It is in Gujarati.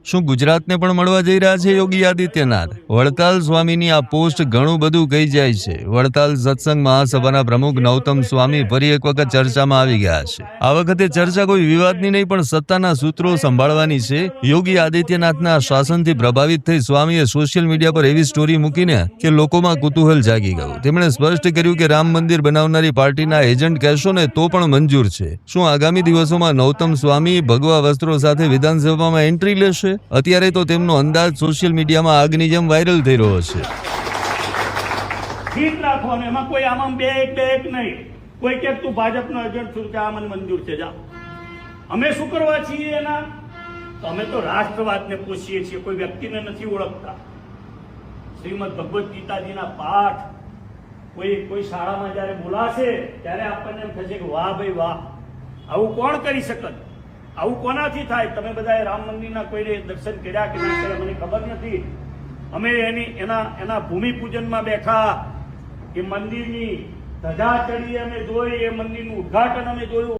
શું ગુજરાતને પણ મળવા જઈ રહ્યા છે યોગી આદિત્યનાથ? વડતાલ સ્વામીની આ પોસ્ટ ઘણું બધું કહી જાય છે. વડતાલ સત્સંગ મહાસભાના પ્રમુખ નૌતમ સ્વામી ફરી એક વખત ચર્ચામાં આવી ગયા છે. આ વખતે ચર્ચા કોઈ વિવાદની નહીં પણ સત્તાના સૂત્રો સંભાળવાની છે. યોગી આદિત્યનાથના શાસનથી પ્રભાવિત થઈ સ્વામીએ સોશિયલ મીડિયા પર એવી સ્ટોરી મૂકીને કે લોકોમાં કુતૂહલ જાગી ગયું. તેમણે સ્પષ્ટ કર્યું કે રામ મંદિર બનાવનારી પાર્ટીના એજન્ટ કહેશો ને તો પણ મંજૂર છે. શું આગામી દિવસોમાં નૌતમ સ્વામી ભગવા વસ્ત્રો સાથે વિધાનસભામાં એન્ટ્રી લેશે? અત્યારે તો તેમનો અંદાજ સોશિયલ મીડિયામાં આગની જેમ વાયરલ થઈ રહ્યો છે. ઠીક રાખવાનું, એમાં કોઈ આમાં બે એક નહીં. કોઈ કે તું ભાજપનો એજન્ટ છું કે આ મને મંજૂર છે, જા. અમે શું કરવા છીએ એના? તો અમે તો રાષ્ટ્રવાદને પોષીએ છીએ, કોઈ વ્યક્તિને નથી ઓળખતા. શ્રીમદ ભગવદ્ ગીતાજીના પાઠ કોઈ શાળામાં જયારે બોલાશે ત્યારે આપણને એમ થશે કે વાહ ભાઈ વાહ, આવું કોણ કરી શકત? આવું કોનાથી થાય? તમે બધાએ રામ મંદિરના કોઈને દર્શન કર્યા કે ના કર્યા મને ખબર નથી. અમે એના ભૂમિપૂજનમાં બેઠા, એ મંદિરની ધજા ચડી અમે જોઈ, એ મંદિરનું ઉદ્ઘાટન અમે જોયું.